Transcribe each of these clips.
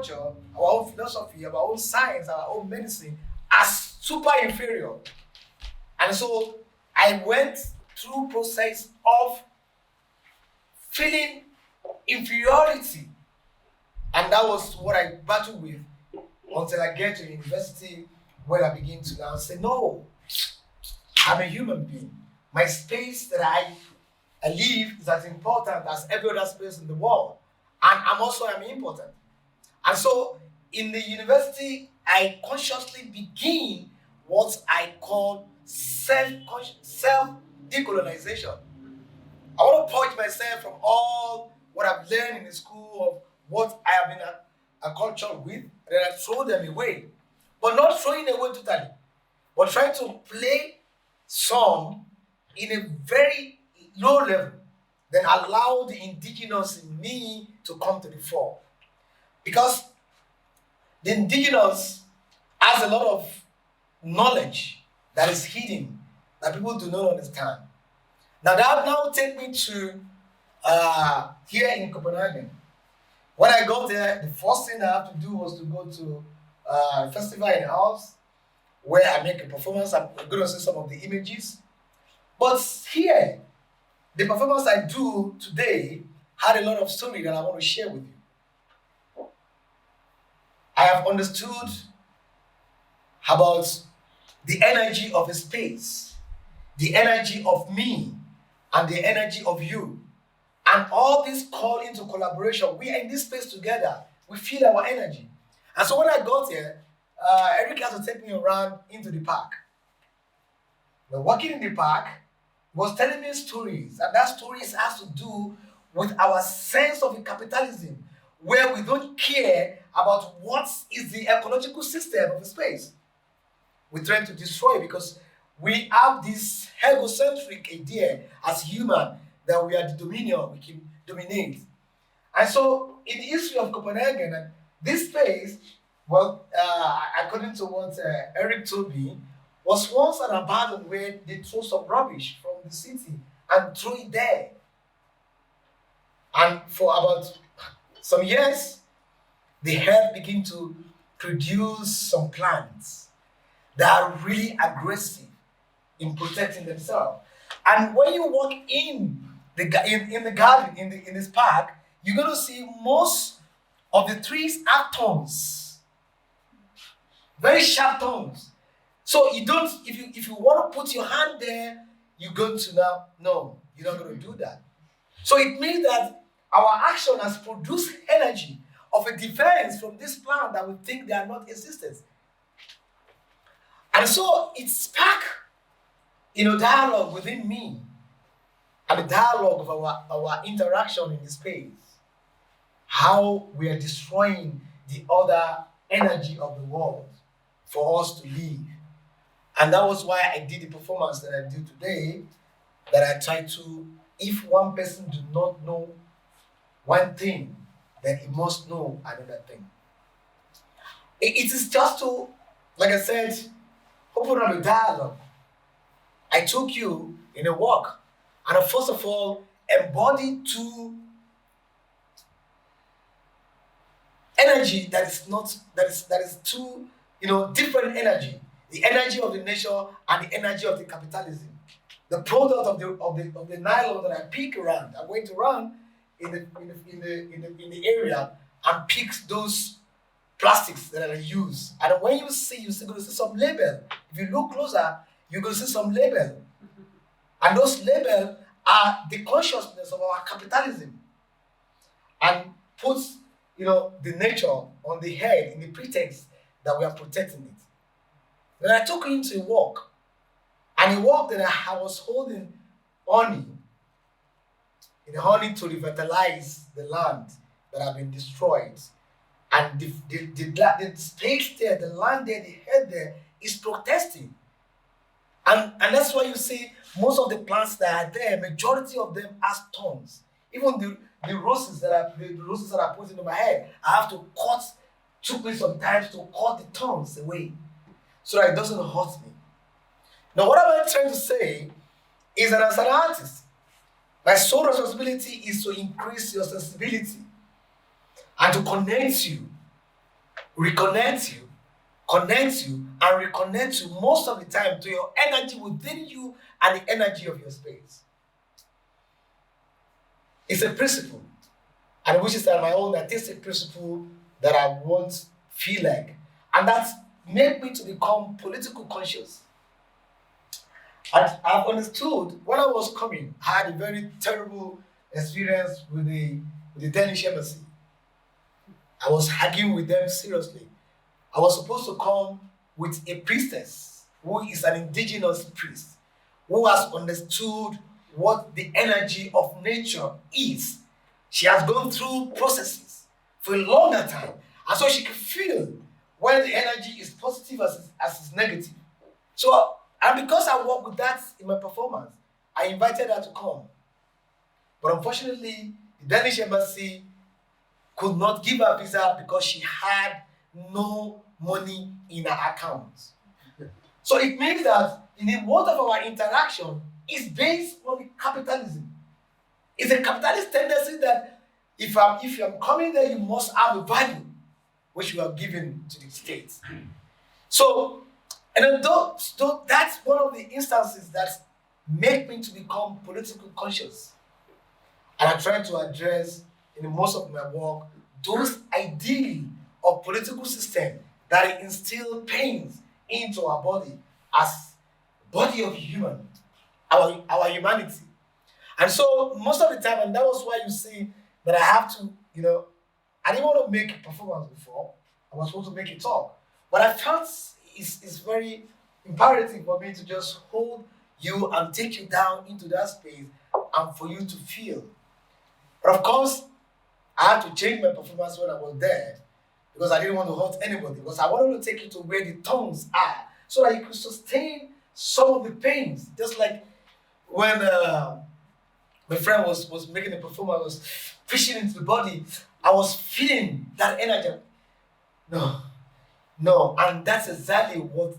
culture, our own philosophy, our own science, our own medicine as super inferior. And so I went through process of feeling inferiority. And that was what I battled with until I get to university, where I begin to now say, no, I'm a human being. My space that I live is as important as every other space in the world. And I'm important. And so in the university, I consciously begin what I call self-decolonization. I want to purge myself from all what I've learned in the school of what I have been acculturated with, and then I throw them away. But not throwing away totally, but trying to play some in a very low level, then allow the indigenous in me to come to the fore. Because the indigenous has a lot of knowledge that is hidden, that people do not understand. Now that now take me to here in Copenhagen. When I got there, the first thing I have to do was to go to a festival in Aarhus, where I make a performance. I'm going to see some of the images. But here, the performance I do today had a lot of story that I want to share with you. I have understood about the energy of a space, the energy of me, and the energy of you. And all this call into collaboration. We are in this space together. We feel our energy. And so when I got here, Eric had to take me around into the park. Now, walking in the park was telling me stories, and that stories has to do with our sense of capitalism, where we don't care about what is the ecological system of the space. We're trying to destroy because we have this egocentric idea as human that we are the dominion, we can dominate. And so in the history of Copenhagen, this space, well, according to what Eric told me, was once an abandoned where they throw some rubbish from the city and throw it there. And for about some years, the earth began to produce some plants that are really aggressive in protecting themselves. And when you walk in the garden, in this park, you're going to see most of the trees have thorns, very sharp thorns. So you don't, if you want to put your hand there, you're going to now, no, you're not going to do that. So it means that our action has produced energy of a defense from this plant that we think they are not existent. And so it sparked, dialogue within me, and the dialogue of our interaction in the space, how we are destroying the other energy of the world for us to live. And that was why I did the performance that I do today, that I try to, if one person do not know one thing, then he must know another thing. It is just to, like I said, open up a dialogue. I took you in a walk, and I first of all embodied two energy that is two different energy. The energy of the nature and the energy of the capitalism. The product of the nylon that I pick around. I went around in the area and picked those plastics that I use. And when you're going to see some label. If you look closer, you're going to see some label. And those labels are the consciousness of our capitalism. And puts, the nature on the head in the pretext that we are protecting it. Then I took him to a walk. And a walk that I was holding honey. In the honey to revitalize the land that have been destroyed. And the space there, the land there, the head there is protesting. And that's why you see most of the plants that are there, majority of them has thorns. Even the roses that are put into my head, I have to cut, took me some time to cut the thorns away so that it doesn't hurt me. Now what am I trying to say is that as an artist, my sole responsibility is to increase your sensibility and to connect you reconnect you, connect you, and reconnect you most of the time to your energy within you and the energy of your space. It's a principle, and which is my own artistic principle that I won't feel like, and that's made me to become political conscious. I've understood when I was coming, I had a very terrible experience with the Danish embassy. I was arguing with them seriously. I was supposed to come with a priestess who is an indigenous priest, who has understood what the energy of nature is. She has gone through processes for a longer time, and so she can feel when the energy is positive as it's negative. So, and because I work with that in my performance, I invited her to come. But unfortunately, the Danish embassy could not give her visa because she had no money in her account. So it means that in most of our interaction is based on capitalism. It's a capitalist tendency that if I'm coming there, you must have a value which you are given to the state. So, and though that's one of the instances that make me to become politically conscious. And I try to address in most of my work those ideals of political system that instill pains into our body as body of human, our humanity. And so most of the time, and that was why you see that I have to, I didn't want to make a performance before. I was supposed to make a talk. But I felt it's very imperative for me to just hold you and take you down into that space and for you to feel. But of course, I had to change my performance when I was there because I didn't want to hurt anybody, because I wanted to take you to where the tongues are so that you could sustain some of the pains. Just like when my friend was making the performance, was pushing into the body, I was feeling that energy. No, and that's exactly what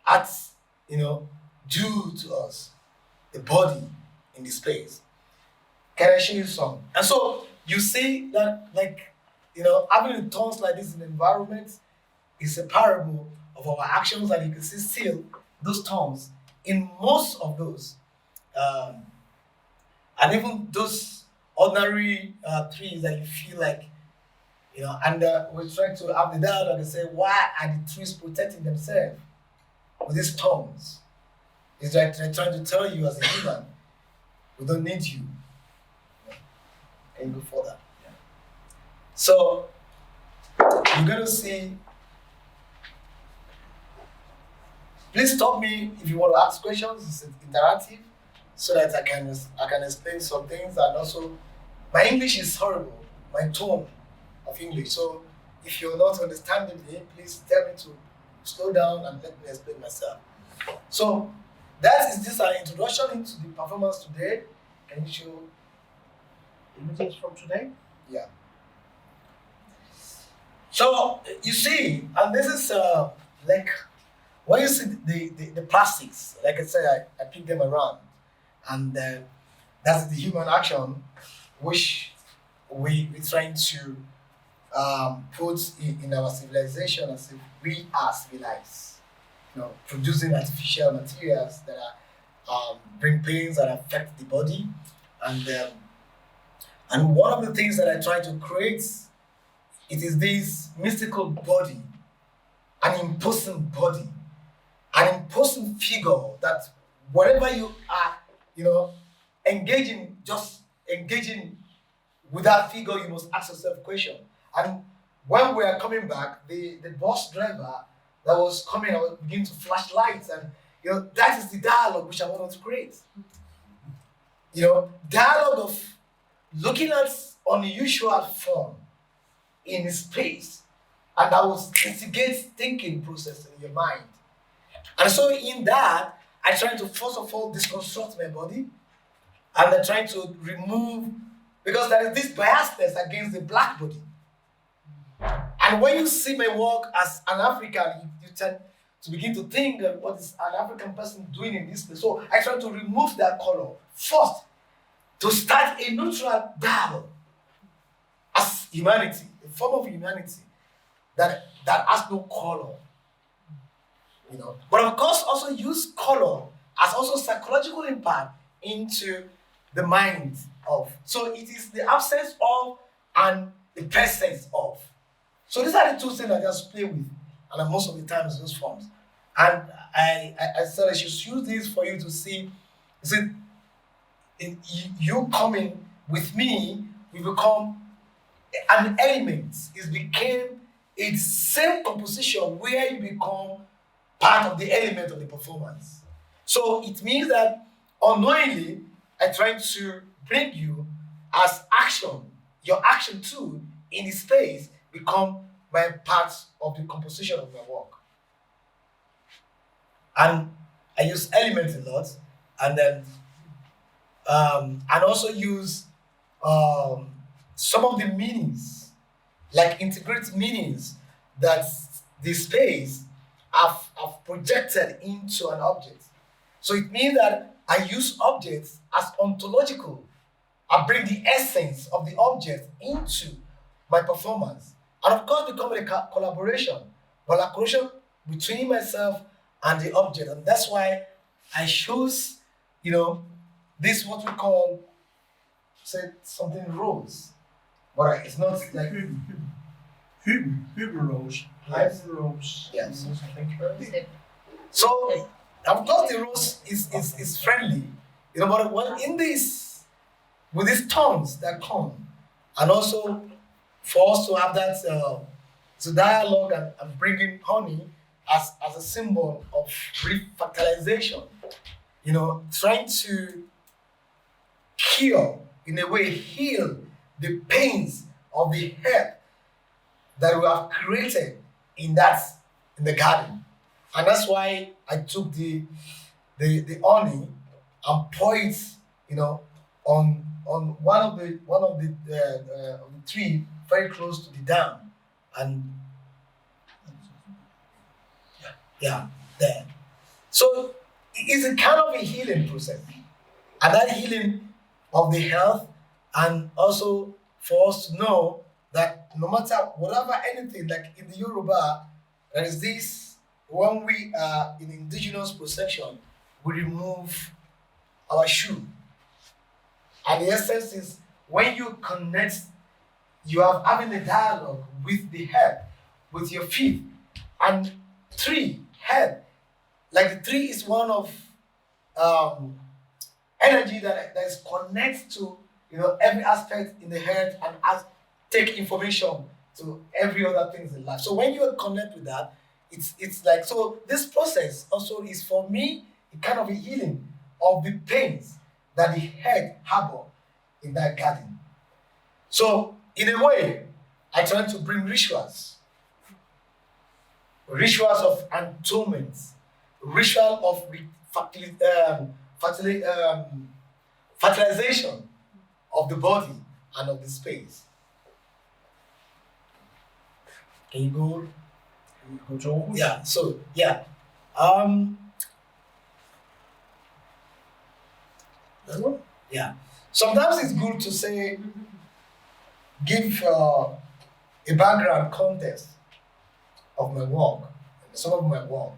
arts, do to us, the body in the space. Can I show you some? And so you see that, having the tongues like this in the environment is a parable of our actions, and you can see still those tongues in most of those, and even those ordinary trees that you feel like, and we're trying to have the dialogue and say, why are the trees protecting themselves with these tongues? It's like they're trying to tell you as a human, we don't need you. Can you go further? Yeah. So you're going to see. Please stop me if you want to ask questions. It's interactive, so that I can explain some things, and also my English is horrible. My tone of English. So if you're not understanding me, please tell me to slow down and let me explain myself. So this is our introduction into the performance today. Can you show images from today? Yeah. So you see, and this is like when you see the plastics, like I said, I pick them around, and that's the human action which we're trying to put in our civilization as if we are civilized, producing artificial materials that are bring pains that affect the body, and one of the things that I try to create, it is this mystical body, an imposing body, an imposing figure that wherever you are, engaging with that figure, you must ask yourself a question. And when we are coming back, the bus driver that was coming, I was beginning to flash lights, and that is the dialogue which I wanted to create. Dialogue of looking at unusual form in space, and that will instigate thinking process in your mind. And so in that, I try to first of all deconstruct my body, and I try to remove, because there is this biasness against the black body. And when you see my work as an African, you tend to begin to think what is an African person doing in this place. So I try to remove that color first to start a neutral dialogue as humanity, a form of humanity. that has no color. You know, but of course, also use color as also psychological impact into the mind of. So it is the absence of and the presence of. So these are the two things I just play with, and most of the times those forms. And I said I should use this for you to see. See, you coming with me, we become an element. It became a same composition where you become part of the element of the performance. So it means that unknowingly, I try to bring you as action, your action too, in the space become my part of the composition of my work. And I use elements a lot, and then and also use some of the meanings, like integrate meanings that the space have projected into an object. So it means that I use objects as ontological. I bring the essence of the object into my performance. And of course, become a collaboration, but a collaboration between myself and the object. And that's why I chose, this what we call, say, something rose. But it's not like Huberose. Yes. Huberose. Yes. Thank you very much. So, of course, the rose is friendly, but when in this, with these tones that come, and also for us to have that dialogue and bringing honey as a symbol of fertilization, trying to cure, in a way, heal the pains of the herb that we have created in the garden. And that's why I took the honey and pour it, on one of the tree very close to the dam, and there. So it's a kind of a healing process, and that healing of the health, and also for us to know that no matter whatever anything, like in the Yoruba, there is this, when we are in indigenous perception, we remove our shoe. And the essence is when you connect, you are having a dialogue with the head, with your feet, and tree, head. Like the tree is one of energy that is connected to every aspect in the head, and take information to every other things in life. So when you connect with that, it's like, so this process also is for me a kind of a healing of the pains that the head harbor in that garden. So in a way, I try to bring rituals of atonement, ritual of fertilization of the body and of the space. Can you go? Yeah. So yeah. That one? Yeah. Sometimes it's good to say, give a background context of my work, some of my work,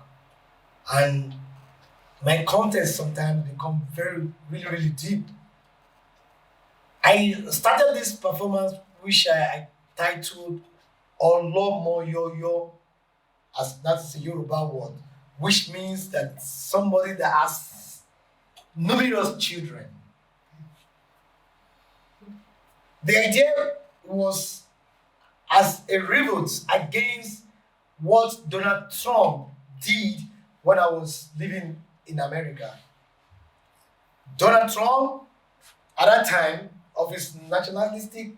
and my context sometimes become really deep. I started this performance, which I titled ỌLỌ MỌYỌYỌ, as that's a Yoruba word, which means that somebody that has numerous children. The idea was as a revolt against what Donald Trump did when I was living in America. Donald Trump, at that time, of his nationalistic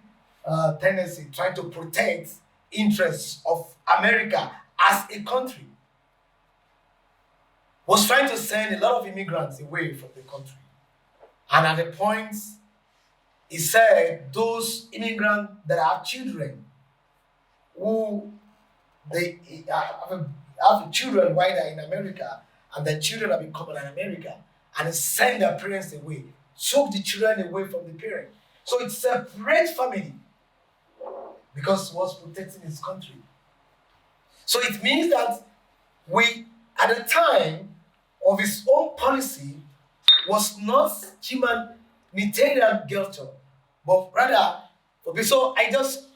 tendency, trying to protect interests of America as a country, was trying to send a lot of immigrants away from the country. And at the point, he said those immigrants that have children, who they have children while they're in America, and their children are becoming in America, and send their parents away, took the children away from the parents. So it separates family because he was protecting his country. So it means that we, at the time of his own policy, was not humanitarian gesture, but rather, so I just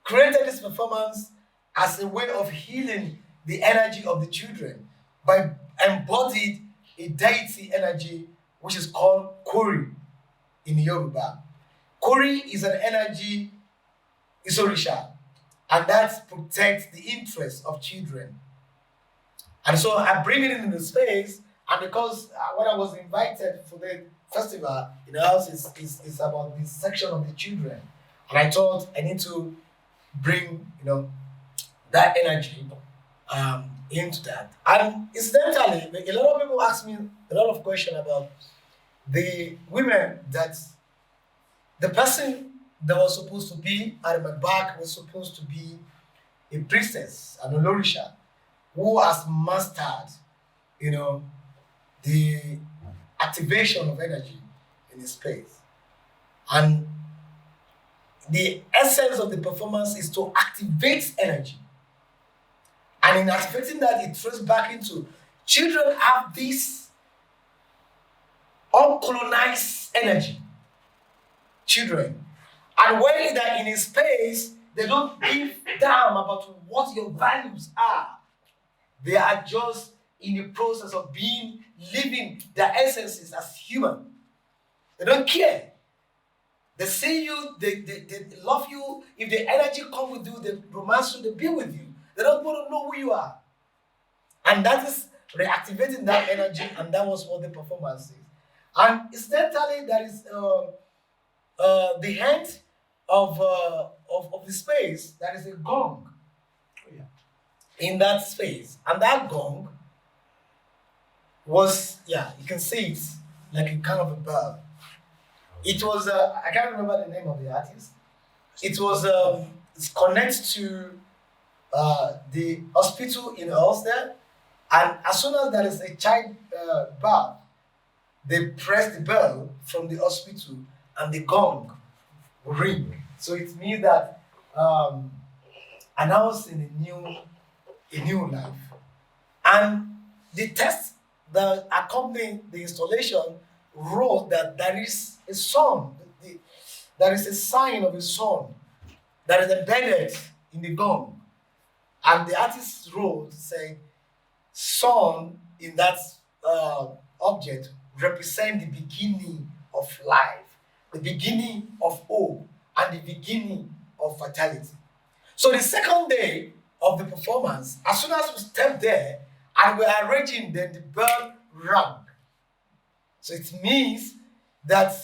created this performance as a way of healing the energy of the children by embodied a deity energy which is called Kori in Yoruba. Kori is an energy, is Orisha, and that protects the interests of children. And so I bring it into the space, and because when I was invited for the festival in the house, is about this section of the children, and I thought I need to bring that energy into that. And incidentally, a lot of people ask me a lot of questions about the women that the person that was supposed to be at my back was supposed to be a priestess, an Olorisha, who has mastered, the activation of energy in the space. And the essence of the performance is to activate energy. And in activating that, it throws back into children have this uncolonized energy. Children. And when they're in a space, they don't give damn about what your values are. They are just in the process of living their essences as human. They don't care. They see you, they love you. If the energy comes with you, they romance you, they be with you. They don't want to know who you are. And that is reactivating that energy, and that was what the performance is. And incidentally, there is the end of the space, there is a gong in that space. And that gong was, you can see it like a kind of a bell. It was, I can't remember the name of the artist. It was, it's connected to the hospital in Ulster. And as soon as there is a child birth, they press the bell from the hospital and the gong will ring. So it means that announcing a new life. And the text that accompanied the installation wrote that there is a sun, there is a sign of a sun that is embedded in the gong. And the artist wrote, saying, sun in that object represent the beginning of life, the beginning of hope, and the beginning of vitality. So the second day of the performance, as soon as we stepped there and we are arranging, then the bell rang. So it means that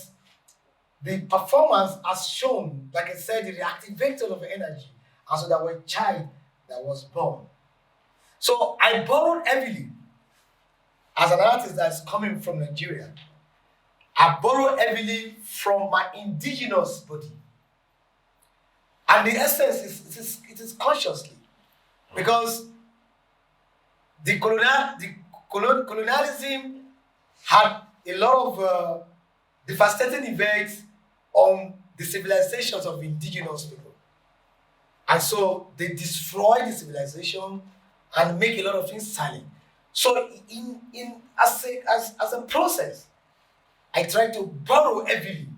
the performance has shown, like I said, the reactivator of energy, and so there was a child that was born. So I borrowed heavily as an artist that's coming from Nigeria. I borrow heavily from my indigenous body. And the essence it is consciously. Because the colonialism had a lot of devastating effects on the civilizations of indigenous people. And so they destroy the civilization and make a lot of things silent. So as a process, I try to borrow heavily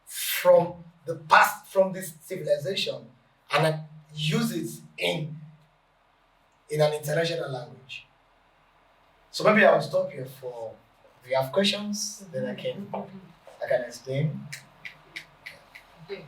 from the past, from this civilization, and I use it in an international language. So maybe I will stop here for, if you have questions, then I can explain. Okay.